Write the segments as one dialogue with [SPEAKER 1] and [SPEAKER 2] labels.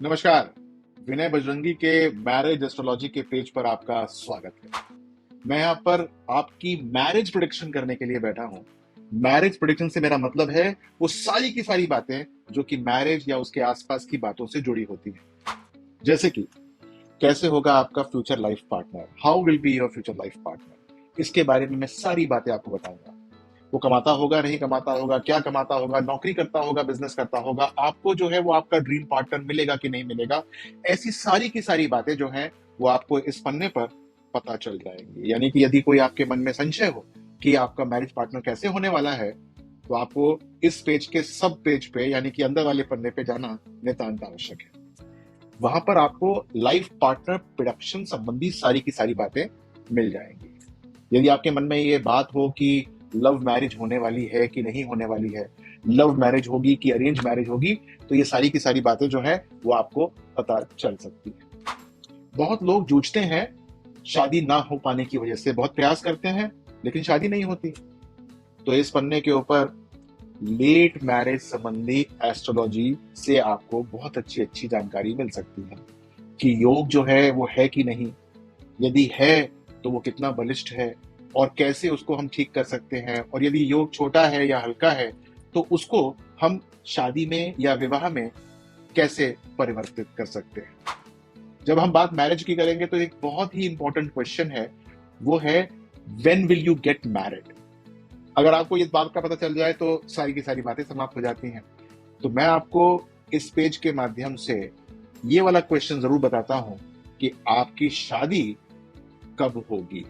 [SPEAKER 1] नमस्कार। विनय बजरंगी के marriage astrology के पेज पर आपका स्वागत है। मैं यहाँ पर आपकी मैरिज प्रेडिक्शन करने के लिए बैठा हूँ। मैरिज प्रेडिक्शन से मेरा मतलब है वो सारी की सारी बातें जो कि मैरिज या उसके आसपास की बातों से जुड़ी होती हैं। जैसे कि कैसे होगा आपका future life partner, how will be your future life partner, इसके बारे में मैं सारी बातें आपको बताऊंगा। वो कमाता होगा, नहीं कमाता होगा, क्या कमाता होगा, नौकरी करता होगा, बिजनेस करता होगा, आपको जो है वो आपका ड्रीम पार्टनर मिलेगा कि नहीं मिलेगा, ऐसी सारी की सारी बातें जो है वो आपको इस पन्ने पर पता चल जाएंगी। यानी कि यदि कोई आपके मन में संशय हो कि आपका मैरिज पार्टनर कैसे होने वाला है, तो आपको इस पेज के सब पेज पे यानी कि अंदर वाले पन्ने पे जाना नितांत आवश्यक है। वहां पर आपको लाइफ पार्टनर प्रोडक्शन संबंधी सारी की सारी बातें मिल जाएंगी। यदि आपके मन में ये बात हो कि लव मैरिज होने वाली है कि नहीं होने वाली है, लव मैरिज होगी कि अरेंज मैरिज होगी, तो ये सारी की सारी बातें जो है वो आपको पता चल सकती है। बहुत लोग जूझते हैं शादी ना हो पाने की वजह से, बहुत प्रयास करते हैं लेकिन शादी नहीं होती। तो इस पन्ने के ऊपर लेट मैरिज संबंधी एस्ट्रोलॉजी से आपको बहुत अच्छी अच्छी जानकारी मिल सकती है कि योग जो है वो है कि नहीं, यदि है तो वो कितना बलिष्ठ है और कैसे उसको हम ठीक कर सकते हैं, और यदि योग छोटा है या हल्का है तो उसको हम शादी में या विवाह में कैसे परिवर्तित कर सकते हैं। जब हम बात मैरिज की करेंगे तो एक बहुत ही इंपॉर्टेंट क्वेश्चन है, वो है when will you get married. अगर आपको इस बात का पता चल जाए तो सारी की सारी बातें समाप्त हो जाती हैं। तो मैं आपको इस पेज के माध्यम से ये वाला क्वेश्चन जरूर बताता हूं कि आपकी शादी कब होगी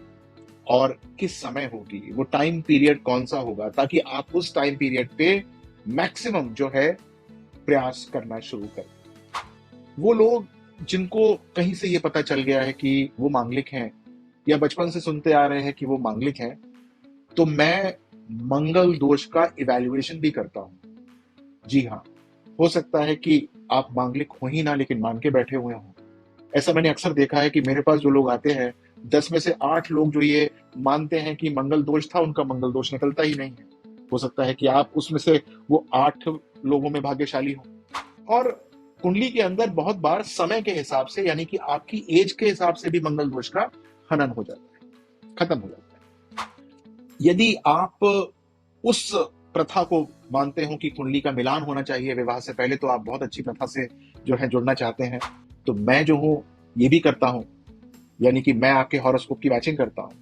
[SPEAKER 1] और किस समय होगी, वो टाइम पीरियड कौन सा होगा, ताकि आप उस टाइम पीरियड पे मैक्सिमम जो है प्रयास करना शुरू करें। वो लोग जिनको कहीं से ये पता चल गया है कि वो मांगलिक हैं या बचपन से सुनते आ रहे हैं कि वो मांगलिक हैं, तो मैं मंगल दोष का इवैल्यूएशन भी करता हूं। जी हाँ, हो सकता है कि आप मांगलिक हो ही ना लेकिन मान के बैठे हुए हों। ऐसा मैंने अक्सर देखा है कि मेरे पास जो लोग आते हैं, 10 में से 8 लोग जो ये मानते हैं कि मंगल दोष था, उनका मंगल दोष निकलता ही नहीं है। हो सकता है कि आप उसमें से वो 8 लोगों में भाग्यशाली हो। और कुंडली के अंदर बहुत बार समय के हिसाब से यानी कि आपकी एज के हिसाब से भी मंगल दोष का हनन हो जाता है, खत्म हो जाता है। यदि आप उस प्रथा को मानते हो कि कुंडली का मिलान होना चाहिए विवाह से पहले, तो आप बहुत अच्छी प्रथा से जो है जुड़ना चाहते हैं, तो मैं जो हूं ये भी करता हूं, यानी कि मैं आपके हॉरोस्कोप की मैचिंग करता हूँ।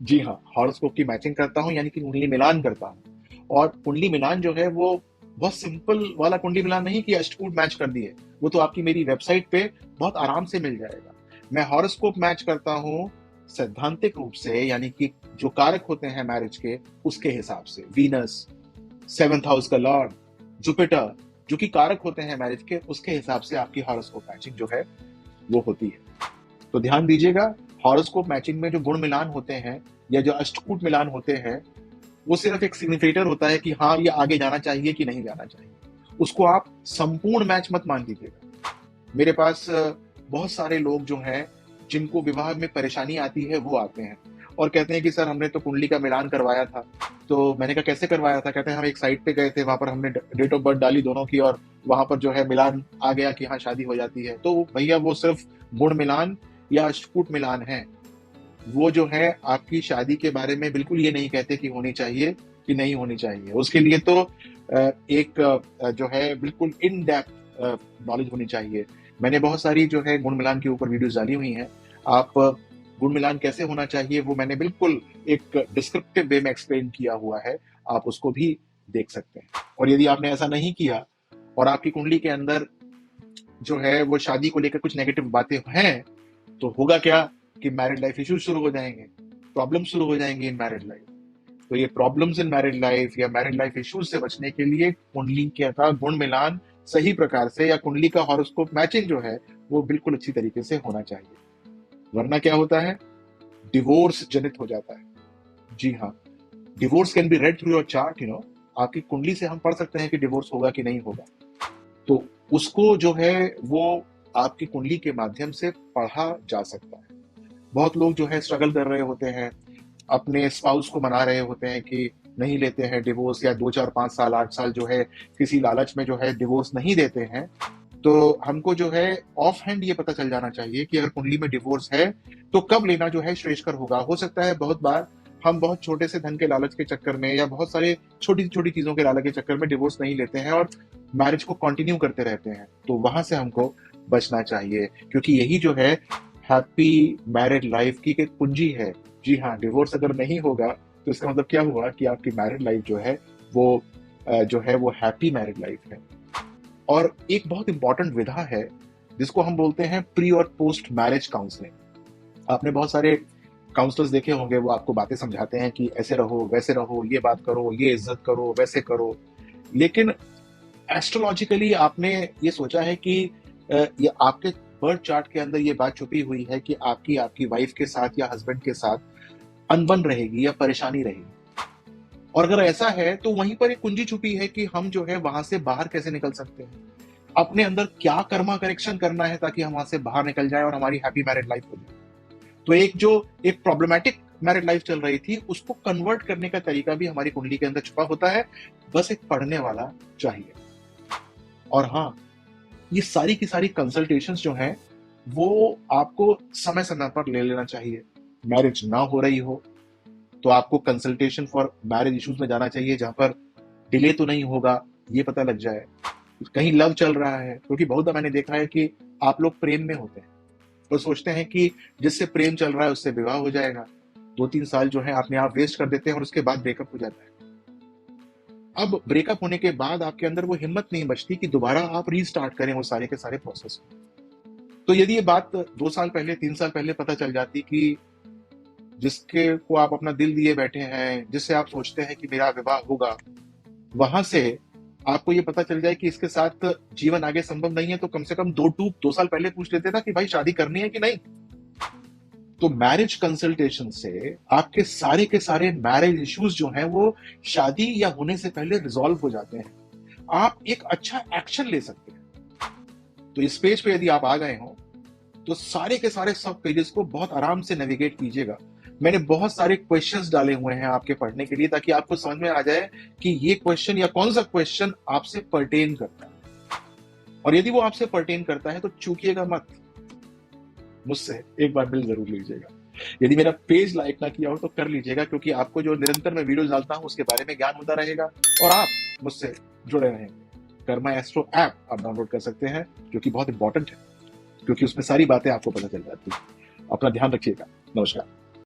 [SPEAKER 1] जी हाँ, हॉरोस्कोप की मैचिंग करता हूँ, यानी कि कुंडली मिलान करता हूँ। और कुंडली मिलान जो है वो बहुत सिंपल वाला कुंडली मिलान नहीं कि अष्टकूट मैच कर दिए, वो तो आपकी मेरी वेबसाइट पे बहुत आराम से मिल जाएगा। मैं हॉरोस्कोप मैच करता हूँ सैद्धांतिक रूप से, यानी कि जो कारक होते हैं मैरिज के उसके हिसाब से। वीनस, 7th हाउस का लॉर्ड, जुपिटर, जो कि कारक होते हैं मैरिज के, उसके हिसाब से आपकी हॉरोस्कोप मैचिंग जो है वो होती है। तो ध्यान दीजिएगा, हॉरोस्कोप मैचिंग में जो गुण मिलान होते हैं या जो अष्टकूट मिलान होते हैं, वो सिर्फ एक सिग्निफिकेटर होता है कि हाँ ये आगे जाना चाहिए कि नहीं जाना चाहिए। उसको आप संपूर्ण मैच मत मान लीजिएगा। मेरे पास बहुत सारे लोग जो हैं जिनको विवाह में परेशानी आती है वो आते हैं और कहते हैं कि सर हमने तो कुंडली का मिलान करवाया था। तो मैंने कहा कैसे करवाया था? कहते हैं हम एक साइट पे गए थे, वहां पर हमने डेट ऑफ बर्थ डाली दोनों की और वहां पर जो है मिलान आ गया कि हाँ शादी हो जाती है। तो भैया वो सिर्फ गुण मिलान या अष्टकूट मिलान है। वो जो है आपकी शादी के बारे में बिल्कुल ये नहीं कहते कि होनी चाहिए कि नहीं होनी चाहिए। उसके लिए तो एक जो है बिल्कुल इन डेप्थ नॉलेज होनी चाहिए। मैंने बहुत सारी जो है गुण मिलान के ऊपर वीडियोस डाली हुई हैं। आप गुण मिलान कैसे होना चाहिए वो मैंने बिल्कुल एक डिस्क्रिप्टिव वे में एक्सप्लेन किया हुआ है, आप उसको भी देख सकते हैं। और यदि आपने ऐसा नहीं किया और आपकी कुंडली के अंदर जो है वो शादी को लेकर कुछ नेगेटिव बातें हैं, तो होगा क्या कि मैरिड लाइफ इश्यूज शुरू हो जाएंगे, प्रॉब्लम शुरू हो जाएंगे इन मैरिड लाइफ। तो ये प्रॉब्लम्स इन मैरिड लाइफ या मैरिड लाइफ इश्यूज से बचने के लिए कुंडली के का गुण मिलान सही प्रकार से या कुंडली का हॉरोस्कोप मैचिंग जो है वो बिल्कुल अच्छी तरीके से होना चाहिए। वरना क्या होता है, डिवोर्स जनित हो जाता है। जी हाँ, divorce can be red through your chart, आपकी कुंडली से हम पढ़ सकते हैं कि डिवोर्स होगा कि नहीं होगा। तो उसको जो है वो आपकी कुंडली के माध्यम से पढ़ा जा सकता है। बहुत लोग जो है स्ट्रगल कर रहे होते हैं, अपने स्पाउस को मना रहे होते हैं कि नहीं लेते हैं डिवोर्स, या 2 4 5 साल 8 साल जो है किसी लालच में जो है डिवोर्स नहीं देते हैं। तो हमको जो है ऑफ हैंड ये पता चल जाना चाहिए कि अगर कुंडली में डिवोर्स है तो कब लेना जो है श्रेयस्कर होगा। हो सकता है बहुत बार हम बहुत छोटे से धन के लालच के चक्कर में या बहुत सारे छोटी छोटी चीजों के लालच के चक्कर में डिवोर्स नहीं लेते हैं और मैरिज को कंटिन्यू करते रहते हैं, तो वहां से हमको बचना चाहिए, क्योंकि यही जो है हैप्पी मैरिड लाइफ की एक कुंजी है। जी हाँ, डिवोर्स अगर नहीं होगा तो इसका मतलब क्या हुआ कि आपकी मैरिड लाइफ जो है वो हैप्पी मैरिड लाइफ है। और एक बहुत इंपॉर्टेंट विधा है जिसको हम बोलते हैं प्री और पोस्ट मैरिज काउंसलिंग। आपने बहुत सारे काउंसलर्स देखे होंगे, वो आपको बातें समझाते हैं कि ऐसे रहो, वैसे रहो, ये बात करो, ये इज्जत करो, वैसे करो। लेकिन एस्ट्रोलॉजिकली आपने ये सोचा है कि ये आपके बर्थ चार्ट के अंदर ये बात छुपी हुई है कि आपकी आपकी वाइफ के साथ या हस्बैंड के साथ अनबन रहेगी या परेशानी रहेगी। और अगर ऐसा है तो वहीं पर एक कुंजी छुपी है कि हम जो है वहां से बाहर कैसे निकल सकते हैं, अपने अंदर क्या कर्मा करेक्शन करना है ताकि हम वहां से बाहर निकल जाए और हमारी हैप्पी मैरिड लाइफ हो जाए। तो एक प्रॉब्लमेटिक मैरिड लाइफ चल रही थी, उसको कन्वर्ट करने का तरीका भी हमारी कुंडली के अंदर छुपा होता है, बस एक पढ़ने वाला चाहिए। और हाँ, ये सारी की सारी कंसल्टेशंस जो हैं वो आपको समय समय पर ले लेना चाहिए। मैरिज ना हो रही हो तो आपको कंसल्टेशन फॉर मैरिज इश्यूज में जाना चाहिए, जहां पर डिले तो नहीं होगा ये पता लग जाए, कहीं लव चल रहा है। क्योंकि बहुत बार मैंने देखा है कि आप लोग प्रेम में होते हैं तो सोचते हैं कि जिससे प्रेम चल रहा है उससे विवाह हो जाएगा, 2-3 साल जो है अपने आप वेस्ट कर देते हैं और उसके बाद ब्रेकअप हो जाता है। अब ब्रेकअप होने के बाद आपके अंदर वो हिम्मत नहीं बचती कि दोबारा आप रीस्टार्ट करें वो सारे के सारे प्रोसेस को। तो यदि ये बात 2 साल पहले 3 साल पहले पता चल जाती कि जिसके को आप अपना दिल दिए बैठे हैं, जिससे आप सोचते हैं कि मेरा विवाह होगा, वहां से आपको ये पता चल जाए कि इसके साथ जीवन आगे संभव नहीं है, तो कम से कम 2 साल पहले पूछ लेते ना कि भाई शादी करनी है कि नहीं। तो मैरिज कंसल्टेशन से आपके सारे के सारे मैरिज इश्यूज जो हैं वो शादी या होने से पहले रिजॉल्व हो जाते हैं, आप एक अच्छा एक्शन ले सकते हैं। तो इस पेज पे यदि आप आ गए हो तो सारे के सारे सब पेजेस को बहुत आराम से नेविगेट कीजिएगा। मैंने बहुत सारे क्वेश्चंस डाले हुए हैं आपके पढ़ने के लिए, ताकि आपको समझ में आ जाए कि ये क्वेश्चन या कौन सा क्वेश्चन आपसे पर्टेन करता है। और यदि वो आपसे पर्टेन करता है तो चूकिएगा मत, मुझसे एक बार मिल जरूर लीजिएगा। यदि मेरा पेज लाइक ना किया हो तो कर लीजिएगा, क्योंकि आपको जो निरंतर मैं वीडियो डालता हूं उसके बारे में ज्ञान होता रहेगा और आप मुझसे जुड़े रहेंगे। कर्मा एस्ट्रो ऐप आप डाउनलोड कर सकते हैं, जो कि बहुत इंपॉर्टेंट है, क्योंकि उसमें सारी बातें आपको पता चल जाती है। अपना ध्यान रखिएगा। नमस्कार।